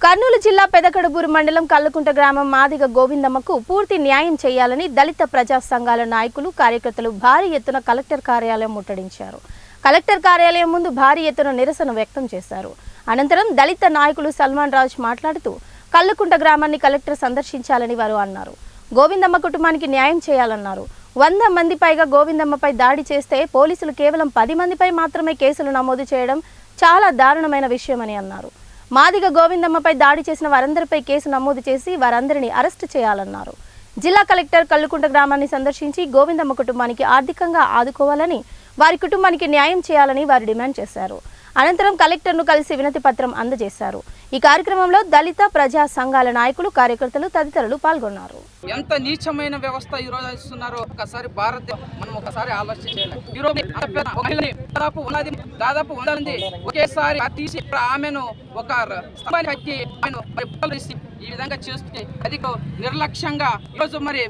కర్నూలు జిల్లా పెదకడుబూరు మండలం కల్లుకుంట గ్రామం మాదిగ గోవిందమ్మకు పూర్తి న్యాయం చేయాలని దళిత ప్రజా సంఘాల నాయకులు కార్యకర్తలు భారీ ఎత్తున కలెక్టర్ కార్యాలయం ముట్టడించారు. కలెక్టర్ కార్యాలయం ముందు భారీ ఎత్తున నిరసన వ్యక్తం చేశారు. అనంతరం దళిత నాయకులు సల్మాన్ రాజ్ మాట్లాడుతూ కల్లుకుంట గ్రామాన్ని కలెక్టర్ సందర్శించాలని వారు అన్నారు. గోవిందమ్మ కుటుంబానికి న్యాయం చేయాలన్నారు. 100 మంది పైగా గోవిందమ్మపై దాడి చేస్తే పోలీసులు కేవలం 10 మందిపై మాత్రమే కేసులు నమోదు చేయడం చాలా దారుణమైన విషయమని అన్నారు. మాదిగ గోవిందమ్మపై దాడి చేసిన వారందరిపై కేసు నమోదు చేసి వారందరినీ అరెస్టు చేయాలన్నారు. జిల్లా కలెక్టర్ కల్లుకుంట గ్రామాన్ని సందర్శించి గోవిందమ్మ కుటుంబానికి ఆర్థికంగా ఆదుకోవాలని, వారి కుటుంబానికి న్యాయం చేయాలని వారు డిమాండ్ చేశారు. అనంతరం కలెక్టర్ను కలిసి వినతి పత్రం అందజేశారు. ఈ కార్యక్రమంలో దళిత ప్రజా సంఘాల నాయకులు, కార్యకర్తలు తదితరులు పాల్గొన్నారు. ఎంత నీచమైన వ్యవస్థ ఈ రోజు ఇస్తున్నారో ఒకసారి మనం ఒకసారి ఆలోచించాలి. ఈ రోజు దాదాపు 100 మంది ఒకేసారి తీసి ఆమెను ఒక స్తంభాన్ని కట్టి ఈ విధంగా చేస్తే అది నిర్లక్ష్యంగా ఈరోజు మరి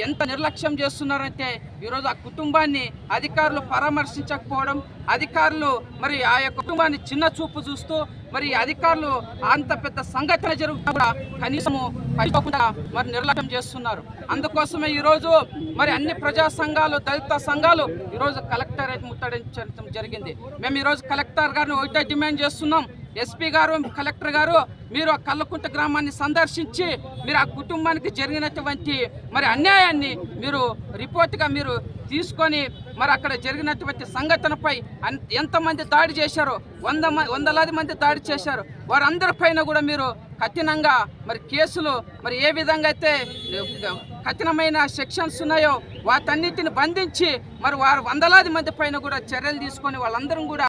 ఎంత నిర్లక్ష్యం చేస్తున్నారంటే ఈరోజు ఆ కుటుంబాన్ని అధికారులు పరామర్శించకపోవడం, అధికారులు మరి ఆ యొక్క కుటుంబాన్ని చిన్న చూపు చూస్తూ మరి అధికారులు అంత పెద్ద సంఘటన జరుగుతున్నా కూడా కనీసము పైపోకుండా మరి నిర్లక్ష్యం చేస్తున్నారు. అందుకోసమే ఈరోజు మరి అన్ని ప్రజా సంఘాలు, దళిత సంఘాలు ఈరోజు కలెక్టరేట్ ముట్టడించడం జరిగింది. మేము ఈరోజు కలెక్టర్ గారిని ఒకటే డిమాండ్ చేస్తున్నాం. ఎస్పీ గారు, కలెక్టర్ గారు, మీరు ఆ కల్లుకుంట గ్రామాన్ని సందర్శించి మీరు ఆ కుటుంబానికి జరిగినటువంటి మరి అన్యాయాన్ని మీరు రిపోర్ట్గా మీరు తీసుకొని మరి అక్కడ జరిగినటువంటి సంఘటనపై ఎంతమంది దాడి చేశారో, వందలాది మంది దాడి చేశారు, వారందరిపైన కూడా మీరు కఠినంగా మరి కేసులు మరి ఏ విధంగా అయితే కఠినమైన సెక్షన్స్ ఉన్నాయో వాటన్నిటిని బంధించి మరి వారు వందలాది మంది పైన కూడా చర్యలు తీసుకొని వాళ్ళందరం కూడా